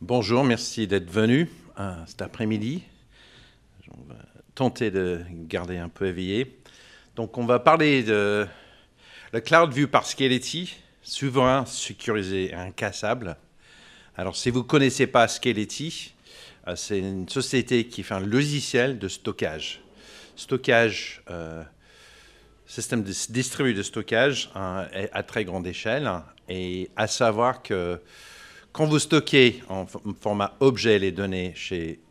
Bonjour, merci d'être venu cet après-midi. On va tenter de garder un peu éveillé. Donc, on va parler de le cloud vu par Scality, souverain, sécurisé et incassable. Alors, si vous ne connaissez pas Scality, c'est une société qui fait un logiciel de stockage. Stockage, système distribué de stockage à très grande échelle. Et à savoir que quand vous stockez en format objet les données chez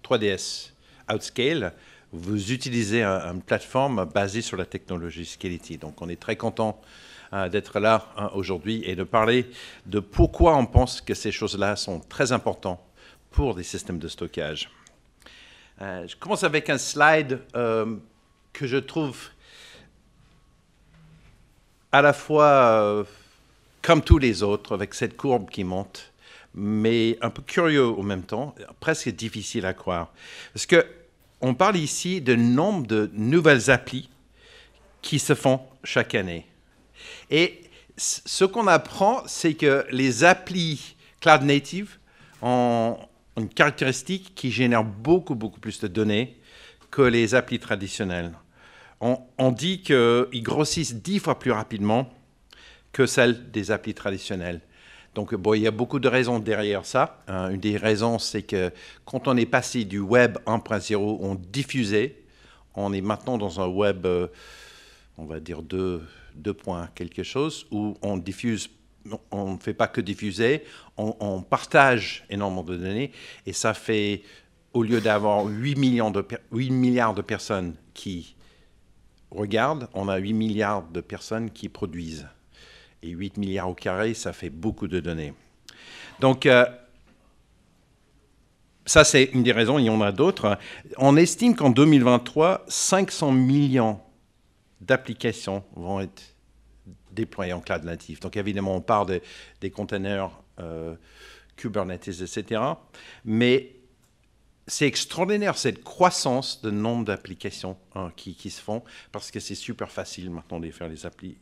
3DS Outscale, vous utilisez une plateforme basée sur la technologie Scality. Donc, on est très content d'être là aujourd'hui et de parler de pourquoi on pense que ces choses-là sont très importantes pour des systèmes de stockage. Je commence avec un slide que je trouve à la fois comme tous les autres, avec cette courbe qui monte, mais un peu curieux en même temps, presque difficile à croire. Parce qu'on parle ici de nombre de nouvelles applis qui se font chaque année. Et ce qu'on apprend, c'est que les applis cloud native ont une caractéristique qui génère beaucoup plus de données que les applis traditionnelles. On dit qu'ils grossissent 10 fois plus rapidement que celles des applis traditionnelles. Donc, bon, il y a beaucoup de raisons derrière ça. Une des raisons, c'est que quand on est passé du web 1.0, on diffusait. On est maintenant dans un web, on va dire 2 points quelque chose, où on diffuse, on ne fait pas que diffuser, on partage énormément de données. Et ça fait, au lieu d'avoir 8 milliards de personnes qui regardent, on a 8 milliards de personnes qui produisent. Et 8 milliards au carré, ça fait beaucoup de données. Donc, ça, c'est une des raisons, il y en a d'autres. On estime qu'en 2023, 500 millions d'applications vont être déployées en cloud natif. Donc, évidemment, on parle des containers Kubernetes, etc. Mais c'est extraordinaire, cette croissance de nombre d'applications qui se font, parce que c'est super facile maintenant de faire les applis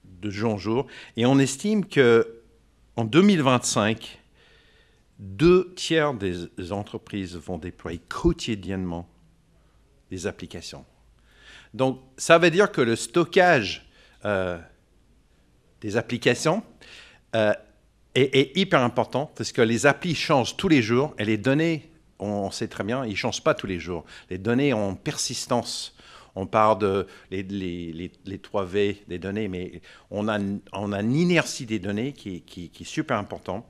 de jour en jour. Et on estime qu'en 2025, 2 tiers des entreprises vont déployer quotidiennement des applications. Donc, ça veut dire que le stockage des applications est hyper important parce que les applis changent tous les jours et les données, on sait très bien, ils ne changent pas tous les jours. Les données ont persistance. On parle de les 3V des données, mais on a une inertie des données qui est super important.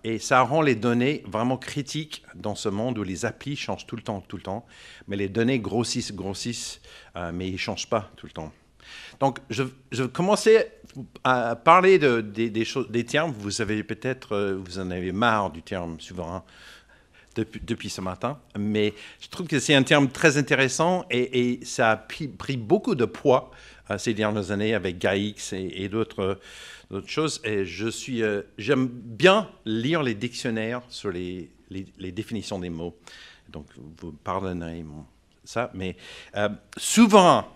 Et ça rend les données vraiment critiques dans ce monde où les applis changent tout le temps. Mais les données grossissent, mais ils ne changent pas tout le temps. Donc, je vais commencer à parler des termes. Vous savez peut-être, vous en avez marre du terme souverain depuis ce matin, mais je trouve que c'est un terme très intéressant et ça a pris beaucoup de poids ces dernières années avec GAIX et d'autres choses. Et j'aime bien lire les dictionnaires sur les définitions des mots. Donc, vous pardonnerez ça, mais souverain,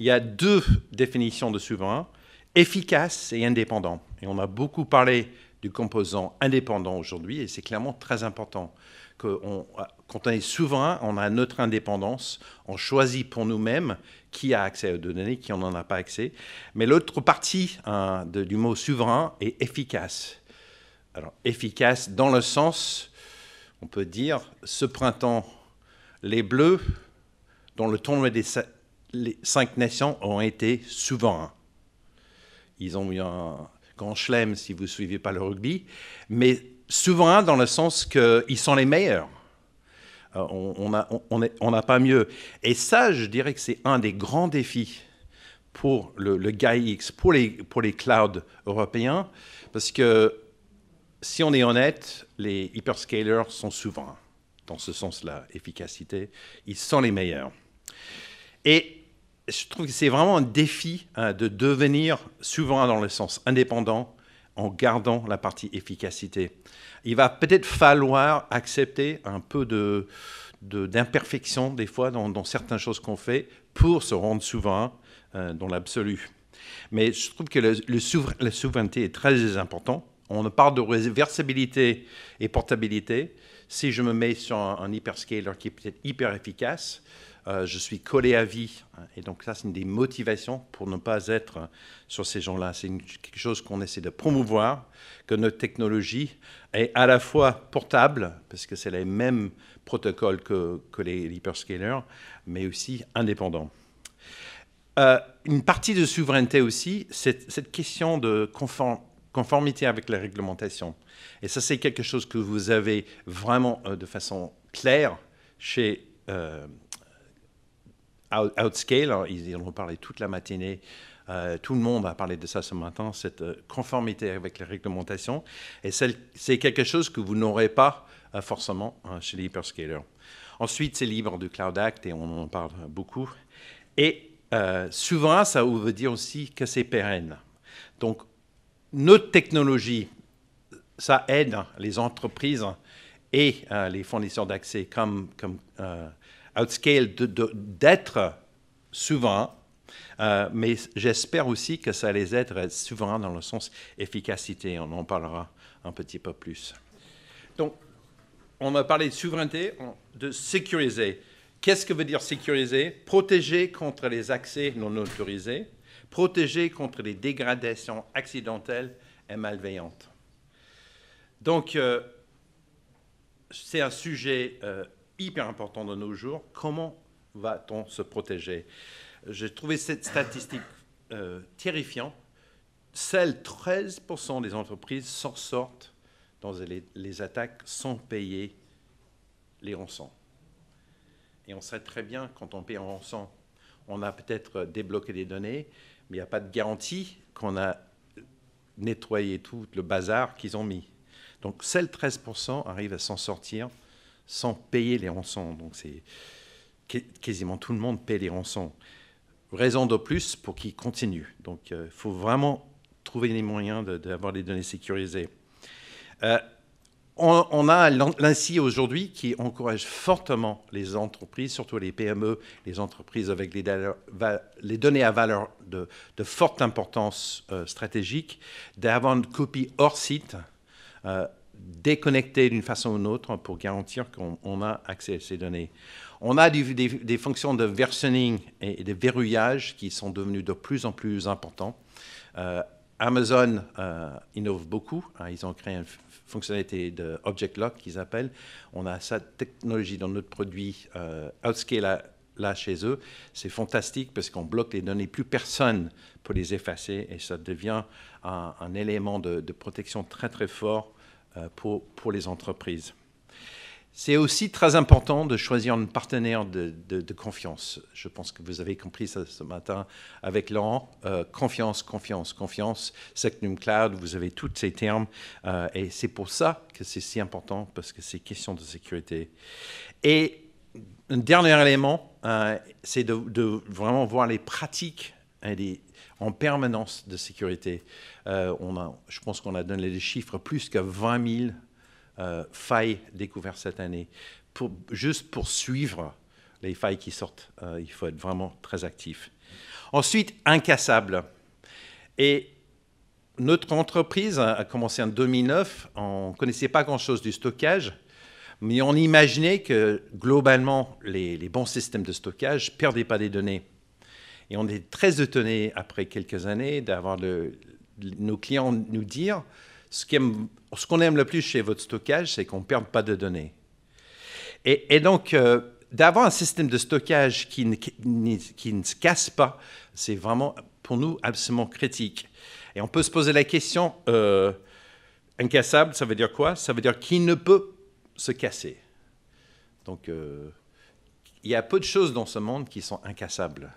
il y a 2 définitions de souverain, efficace et indépendant. Et on a beaucoup parlé du composant indépendant aujourd'hui, et c'est clairement très important que quand on est souverain, on a notre indépendance, on choisit pour nous-mêmes qui a accès aux données, qui n'en a pas accès. Mais l'autre partie du mot souverain est efficace. Alors, efficace dans le sens, on peut dire, ce printemps, les Bleus, dont le tournoi des 5 nations, ont été souverains. Ils ont eu un grand chelem si vous ne suivez pas le rugby, mais souverains dans le sens qu'ils sont les meilleurs. On n'a pas mieux. Et ça, je dirais que c'est un des grands défis pour le GAIX, pour les clouds européens, parce que si on est honnête, les hyperscalers sont souverains, dans ce sens-là, efficacité, ils sont les meilleurs. Et je trouve que c'est vraiment un défi de devenir souverain dans le sens indépendant en gardant la partie efficacité. Il va peut-être falloir accepter un peu d'imperfection des fois dans certaines choses qu'on fait pour se rendre souverain dans l'absolu. Mais je trouve que la souveraineté est très important On parle de réversibilité et portabilité. Si je me mets sur un hyperscaler qui est peut-être hyper efficace, je suis collé à vie. Et donc ça, c'est une des motivations pour ne pas être sur ces gens-là. C'est quelque chose qu'on essaie de promouvoir, que notre technologie est à la fois portable, parce que c'est les mêmes protocoles que les hyperscalers, mais aussi indépendant. Une partie de souveraineté aussi, c'est cette question de conformité avec la réglementation. Et ça, c'est quelque chose que vous avez vraiment de façon claire chez Outscale. Ils en ont parlé toute la matinée. Tout le monde a parlé de ça ce matin, cette conformité avec la réglementation. Et c'est quelque chose que vous n'aurez pas forcément chez les hyperscalers. Ensuite, c'est libre du Cloud Act et on en parle beaucoup. Et souvent, ça veut dire aussi que c'est pérenne. Donc, notre technologie, ça aide les entreprises et les fournisseurs d'accès comme Outscale d'être souverains, mais j'espère aussi que ça les aide à être souverains dans le sens efficacité. On en parlera un petit peu plus. Donc, on a parlé de souveraineté, de sécuriser. Qu'est-ce que veut dire sécuriser? Protéger contre les accès non autorisés, protéger contre les dégradations accidentelles et malveillantes. Donc, c'est un sujet hyper important de nos jours. Comment va-t-on se protéger? J'ai trouvé cette statistique terrifiante. Seuls 13% des entreprises s'en sortent dans les attaques sans payer les rançons. Et on sait très bien, quand on paye en rançon, on a peut-être débloqué des données, mais il n'y a pas de garantie qu'on a nettoyé tout le bazar qu'ils ont mis. Donc, seuls 13% arrivent à s'en sortir sans payer les rançons. Donc, c'est quasiment tout le monde paie les rançons. Raison de plus pour qu'ils continuent. Donc, il faut vraiment trouver les moyens d'avoir des données sécurisées. On a l'ANSSI aujourd'hui qui encourage fortement les entreprises, surtout les PME, les entreprises avec les données à valeur de forte importance stratégique, d'avoir une copie hors site, déconnectée d'une façon ou d'une autre pour garantir qu'on a accès à ces données. On a des fonctions de versioning et de verrouillage qui sont devenues de plus en plus importantes. Amazon innove beaucoup. Ils ont créé une fonctionnalité de Object Lock qu'ils appellent. On a cette technologie dans notre produit Outscale là chez eux. C'est fantastique parce qu'on bloque les données. Plus personne peut les effacer et ça devient un élément de protection très très fort pour les entreprises. C'est aussi très important de choisir un partenaire de confiance. Je pense que vous avez compris ça ce matin avec Laurent. Confiance, confiance, confiance. Secnum Cloud, vous avez tous ces termes. Et c'est pour ça que c'est si important, parce que c'est question de sécurité. Et un dernier élément, c'est de vraiment voir les pratiques en permanence de sécurité. Je pense qu'on a donné les chiffres, plus que 20 000 failles découvertes cette année. Juste pour suivre les failles qui sortent, il faut être vraiment très actif. Ensuite, incassable. Et notre entreprise a commencé en 2009. On ne connaissait pas grand-chose du stockage, mais on imaginait que globalement, les bons systèmes de stockage ne perdaient pas des données. Et on est très étonné, après quelques années, d'avoir nos clients nous dire ce qu'on aime le plus chez votre stockage, c'est qu'on ne perde pas de données. Et donc, d'avoir un système de stockage qui ne se casse pas, c'est vraiment, pour nous, absolument critique. Et on peut se poser la question, incassable, ça veut dire quoi? Ça veut dire qu'il ne peut se casser. Donc, il y a peu de choses dans ce monde qui sont incassables.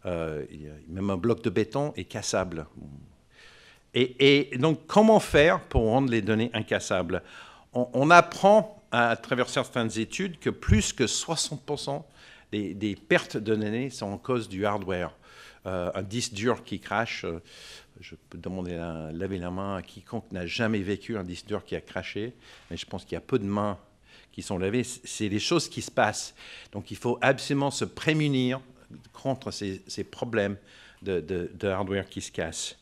Même un bloc de béton est cassable. Et donc, comment faire pour rendre les données incassables? On apprend à travers certaines études que plus que 60% des pertes de données sont en cause du hardware. Un disque dur qui crache, je peux demander à laver la main à quiconque n'a jamais vécu un disque dur qui a crashé, mais je pense qu'il y a peu de mains qui sont lavées. C'est des choses qui se passent. Donc, il faut absolument se prémunir contre ces problèmes de hardware qui se cassent.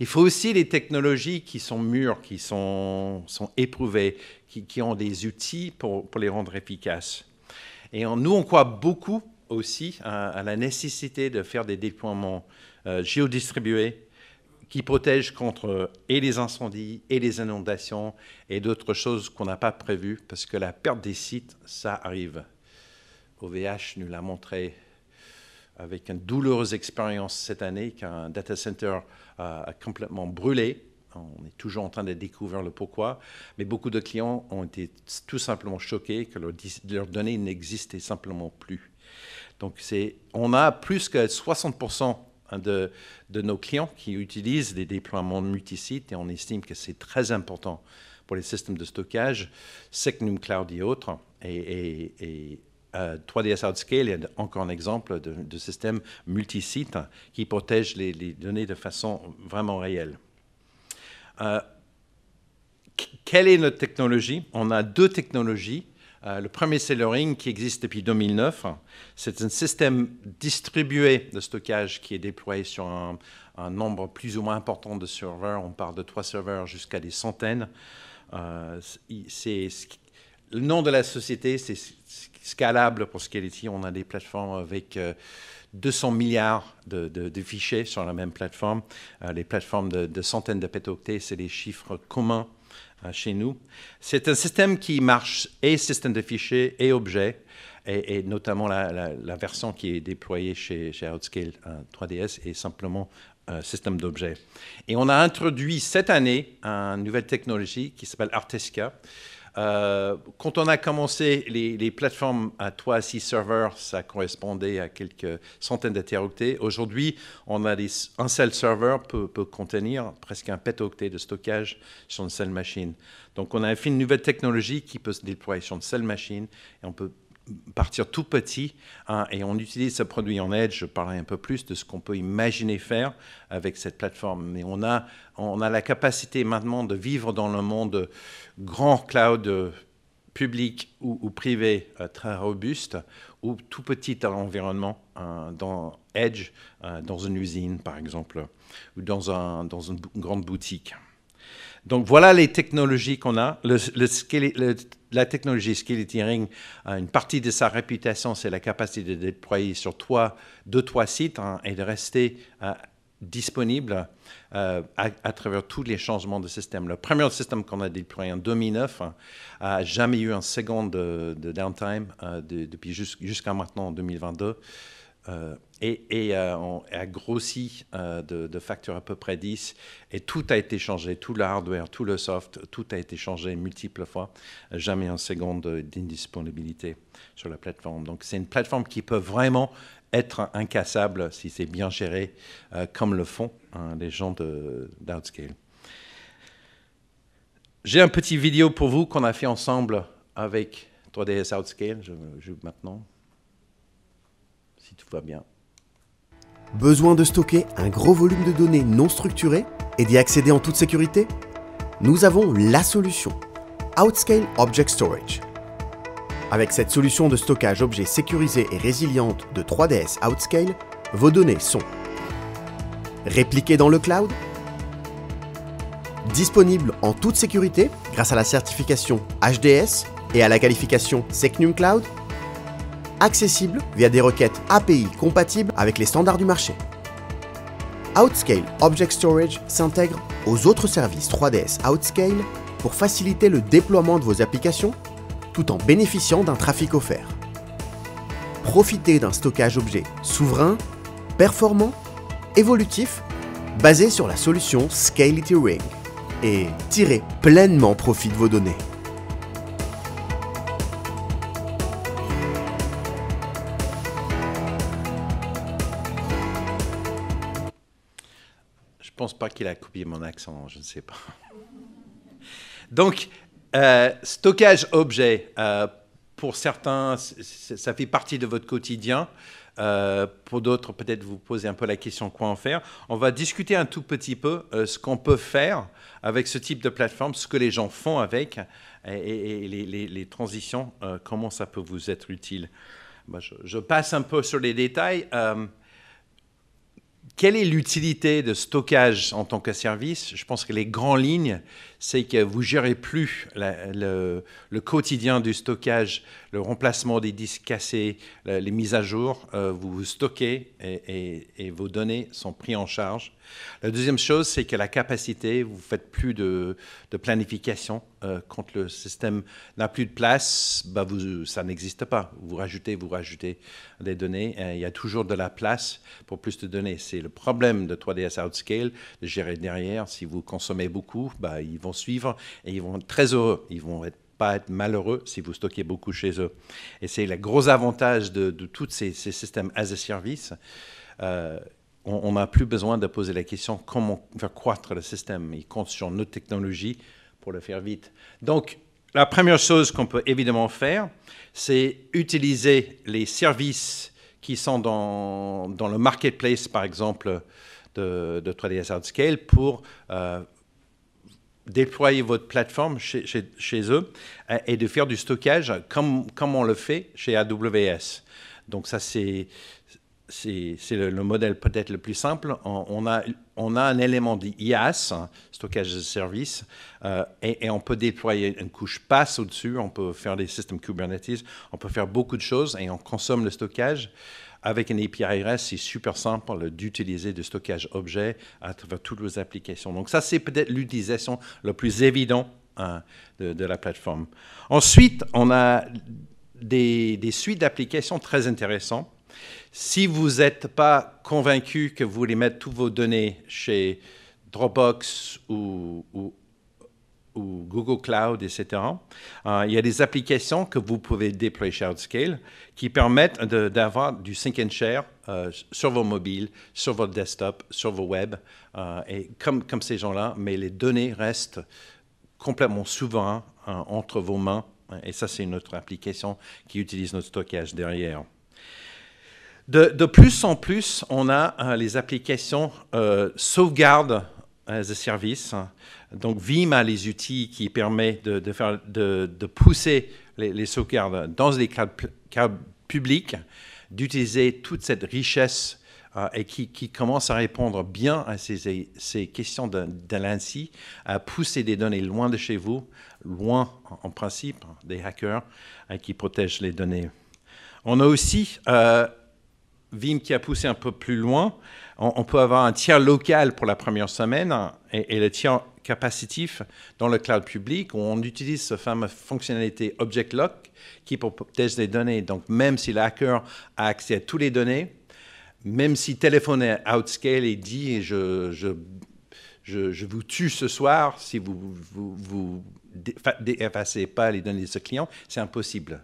Il faut aussi des technologies qui sont mûres, qui sont éprouvées, qui ont des outils pour les rendre efficaces. Et nous, on croit beaucoup aussi à la nécessité de faire des déploiements géodistribués qui protègent contre et les incendies, et les inondations, et d'autres choses qu'on n'a pas prévues, parce que la perte des sites, ça arrive. OVH nous l'a montré avec une douloureuse expérience cette année, qu'un data center a complètement brûlé. On est toujours en train de découvrir le pourquoi, mais beaucoup de clients ont été tout simplement choqués que leurs données n'existaient simplement plus. Donc, on a plus que 60% de nos clients qui utilisent des déploiements multisites, et on estime que c'est très important pour les systèmes de stockage, Secnum Cloud et autres. Et 3DS OutScale est encore un exemple de système multisite qui protège les données de façon vraiment réelle. Quelle est notre technologie? On a deux technologies. Le premier, c'est le Ring, qui existe depuis 2009. C'est un système distribué de stockage qui est déployé sur un nombre plus ou moins important de serveurs. On parle de 3 serveurs jusqu'à des centaines. Le nom de la société, c'est Scalable pour Scality. On a des plateformes avec 200 milliards de fichiers sur la même plateforme. Les plateformes de centaines de pétaoctets, c'est des chiffres communs chez nous. C'est un système qui marche et système de fichiers et objets, et notamment la version qui est déployée chez OutScale 3DS est simplement système d'objets. Et on a introduit cette année une nouvelle technologie qui s'appelle Artesca. Quand on a commencé les plateformes à 3 à 6 serveurs, ça correspondait à quelques centaines de téraoctets. Aujourd'hui, on a un seul serveur peut contenir presque un pétaoctet de stockage sur une seule machine. Donc, on a fait une nouvelle technologie qui peut se déployer sur une seule machine, et on peut partir tout petit, et on utilise ce produit en Edge. Je parlerai un peu plus de ce qu'on peut imaginer faire avec cette plateforme. Mais on a la capacité maintenant de vivre dans le monde grand cloud public ou privé très robuste, ou tout petit environnement dans Edge, dans une usine par exemple, ou dans une grande boutique. Donc voilà les technologies qu'on a. La technologie Scality Ring, une partie de sa réputation, c'est la capacité de déployer sur 2-3 sites et de rester disponible à travers tous les changements de système. Le premier système qu'on a déployé en 2009 n'a jamais eu un seconde de downtime depuis jusqu'à maintenant en 2022. On a grossi de facteurs à peu près 10, et tout a été changé, tout le hardware, tout le soft, tout a été changé multiples fois, jamais une seconde d'indisponibilité sur la plateforme. Donc c'est une plateforme qui peut vraiment être incassable si c'est bien géré, comme le font les gens d'OutScale. J'ai un petit vidéo pour vous qu'on a fait ensemble avec 3DS OutScale. Je joue maintenant, si tout va bien. Besoin de stocker un gros volume de données non structurées et d'y accéder en toute sécurité? Nous avons la solution, OutScale Object Storage. Avec cette solution de stockage objet sécurisée et résiliente de 3DS OutScale, vos données sont répliquées dans le cloud, disponibles en toute sécurité grâce à la certification HDS et à la qualification Secnum Cloud, accessible via des requêtes API compatibles avec les standards du marché. OutScale Object Storage s'intègre aux autres services 3DS OutScale pour faciliter le déploiement de vos applications tout en bénéficiant d'un trafic offert. Profitez d'un stockage objet souverain, performant, évolutif, basé sur la solution Scality Ring, et tirez pleinement profit de vos données. Je ne pense pas qu'il a copié mon accent, je ne sais pas. Donc, stockage objet, pour certains, ça fait partie de votre quotidien. Pour d'autres, peut-être vous posez un peu la question quoi en faire. On va discuter un tout petit peu ce qu'on peut faire avec ce type de plateforme, ce que les gens font avec, et les transitions, comment ça peut vous être utile. Je passe un peu sur les détails. quelle est l'utilité de stockage en tant que service? Je pense que les grandes lignes, c'est que vous ne gérez plus le quotidien du stockage, le remplacement des disques cassés, les mises à jour. Vous stockez et vos données sont prises en charge. La deuxième chose, c'est que la capacité, vous ne faites plus de planification. Quand le système n'a plus de place, ça n'existe pas. Vous rajoutez des données. Il y a toujours de la place pour plus de données. C'est le problème de 3ds Outscale, de gérer derrière. Si vous consommez beaucoup, ils vont suivre et ils vont être très heureux. Ils vont pas être malheureux si vous stockez beaucoup chez eux. Et c'est le gros avantage de tous ces systèmes as a service. On n'a plus besoin de poser la question comment faire croître le système. Ils comptent sur notre technologie pour le faire vite. Donc, la première chose qu'on peut évidemment faire, c'est utiliser les services qui sont dans le marketplace, par exemple, de 3ds Outscale pour déployer votre plateforme chez eux et de faire du stockage comme on le fait chez AWS. Donc ça, c'est le modèle peut-être le plus simple. On a un élément d'IaaS, stockage de service, et on peut déployer une couche PaaS au-dessus, on peut faire des systèmes Kubernetes, on peut faire beaucoup de choses et on consomme le stockage. Avec une API REST, c'est super simple d'utiliser du stockage objet à travers toutes vos applications. Donc ça, c'est peut-être l'utilisation la plus évidente de la plateforme. Ensuite, on a des suites d'applications très intéressantes. Si vous n'êtes pas convaincu que vous voulez mettre toutes vos données chez Dropbox ou Google Cloud, etc., il y a des applications que vous pouvez déployer chez Outscale qui permettent d'avoir du sync and share sur vos mobiles, sur votre desktop, sur vos web, et comme ces gens-là, mais les données restent complètement souveraines entre vos mains. Et ça, c'est une autre application qui utilise notre stockage derrière. De plus en plus, on a les applications sauvegarde as a service. Donc, Veeam a les outils qui permettent de pousser les sauvegardes dans les clouds publics, d'utiliser toute cette richesse et qui commence à répondre bien à ces questions de l'ANSI, à pousser des données loin de chez vous, loin en principe des hackers qui protègent les données. On a aussi Veeam qui a poussé un peu plus loin. On peut avoir un tiers local pour la première semaine et le tiers capacitif dans le cloud public où on utilise cette fameuse fonctionnalité Object Lock qui protège les données. Donc, même si le hacker a accès à toutes les données, même si téléphone à Outscale et dit je vous tue ce soir si vous effacez pas les données de ce client, c'est impossible.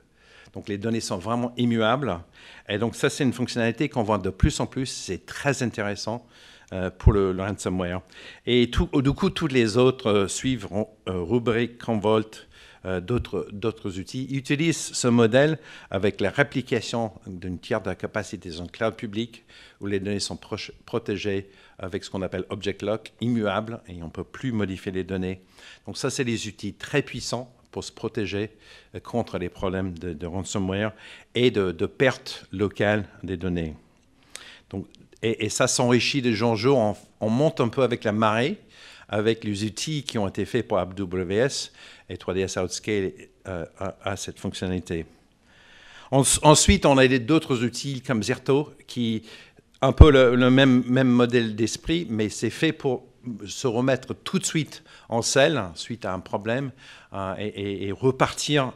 Donc, les données sont vraiment immuables. Et donc, ça, c'est une fonctionnalité qu'on voit de plus en plus. C'est très intéressant pour le ransomware. Et du coup, tous les autres suivent Rubrik, Commvault, d'autres outils. Ils utilisent ce modèle avec la réplication d'une tiers de la capacité dans le cloud public où les données sont protégées avec ce qu'on appelle Object Lock, immuable, et on ne peut plus modifier les données. Donc, ça, c'est des outils très puissants pour se protéger contre les problèmes de ransomware et de perte locale des données. Donc, et ça s'enrichit de jour en jour. On monte un peu avec la marée, avec les outils qui ont été faits pour AWS, et 3ds Outscale a cette fonctionnalité. Ensuite, on a d'autres outils comme Zerto, qui un peu le même modèle d'esprit, mais c'est fait pour se remettre tout de suite en selle suite à un problème et repartir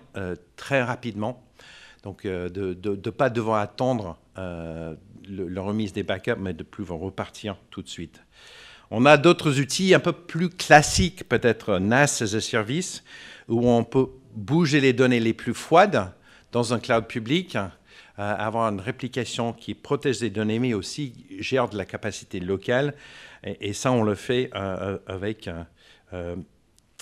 très rapidement. Donc, de ne pas devoir attendre la remise des backups, mais de pouvoir repartir tout de suite. On a d'autres outils un peu plus classiques, peut-être NAS as a service, où on peut bouger les données les plus froides dans un cloud public, avoir une réplication qui protège les données, mais aussi gère de la capacité locale. Et ça, on le fait avec...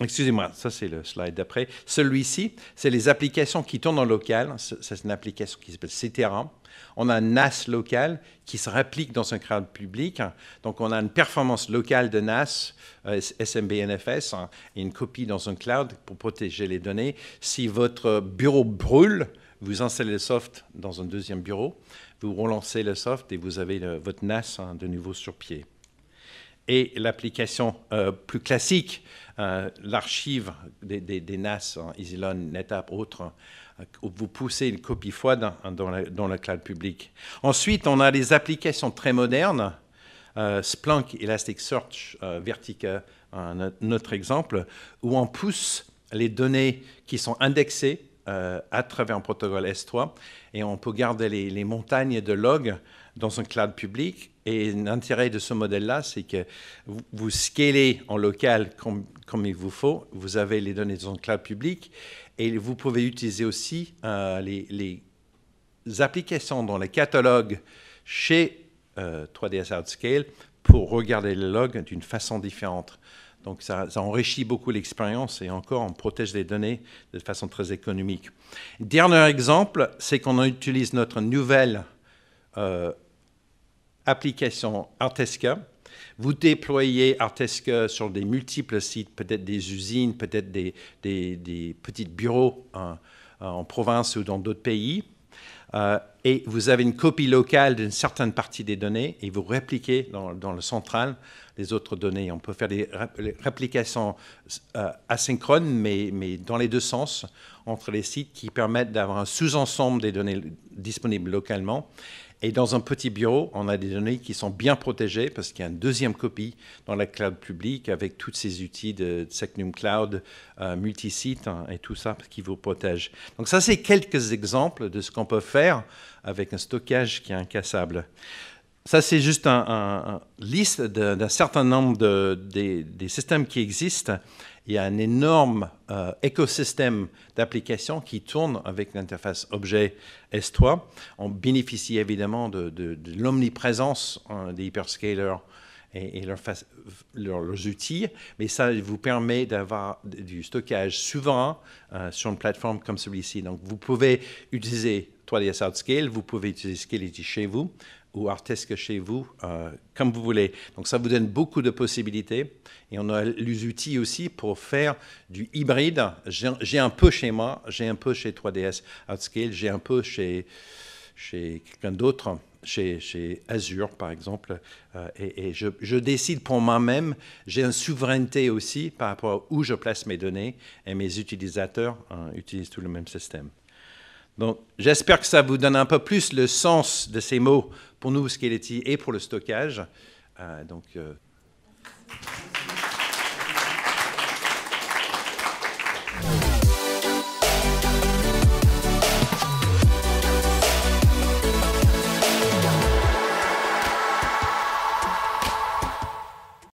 excusez-moi, ça c'est le slide d'après. Celui-ci, c'est les applications qui tournent en local. C'est une application qui s'appelle Cetera. On a un NAS local qui se réplique dans un cloud public. Donc, on a une performance locale de NAS, SMB-NFS, et une copie dans un cloud pour protéger les données. Si votre bureau brûle, vous installez le soft dans un deuxième bureau, vous relancez le soft et vous avez votre NAS de nouveau sur pied. Et l'application plus classique, l'archive des NAS, EasyLearn, NetApp, autres, vous poussez une copie fois dans le cloud public. Ensuite, on a des applications très modernes, Splunk, Elasticsearch, Vertica, notre exemple, où on pousse les données qui sont indexées à travers un protocole S3 et on peut garder les montagnes de logs dans un cloud public. Et l'intérêt de ce modèle-là, c'est que vous scalez en local comme il vous faut. Vous avez les données dans un cloud public et vous pouvez utiliser aussi les applications dans le catalogue chez 3ds OutScale pour regarder les logs d'une façon différente. Donc, ça enrichit beaucoup l'expérience et encore, on protège les données de façon très économique. Dernier exemple, c'est qu'on utilise notre nouvelle application Artesca. Vous déployez Artesca sur des multiples sites, peut-être des usines, peut-être des petits bureaux en province ou dans d'autres pays. Et vous avez une copie locale d'une certaine partie des données et vous répliquez dans le central les autres données. On peut faire des réplications asynchrones, mais dans les deux sens, entre les sites qui permettent d'avoir un sous-ensemble des données disponibles localement. Et dans un petit bureau, on a des données qui sont bien protégées parce qu'il y a une deuxième copie dans la cloud publique avec tous ces outils de Secnum Cloud, multisite et tout ça qui vous protège. Donc ça, c'est quelques exemples de ce qu'on peut faire avec un stockage qui est incassable. Ça, c'est juste une liste d'un certain nombre des systèmes qui existent. Il y a un énorme écosystème d'applications qui tournent avec l'interface objet S3. On bénéficie évidemment de l'omniprésence des hyperscalers et leurs outils, mais ça vous permet d'avoir du stockage souverain sur une plateforme comme celui-ci. Donc, vous pouvez utiliser 3ds OutScale, vous pouvez utiliser Scality chez vous, ou Artesca chez vous, comme vous voulez. Donc, ça vous donne beaucoup de possibilités. Et on a les outils aussi pour faire du hybride. J'ai un peu chez moi, j'ai un peu chez 3ds OutScale, j'ai un peu chez quelqu'un d'autre, chez Azure, par exemple. Et je décide pour moi-même. J'ai une souveraineté aussi par rapport à où je place mes données. Et mes utilisateurs utilisent tout le même système. Donc, j'espère que ça vous donne un peu plus le sens de ces mots pour nous, Scality, et pour le stockage.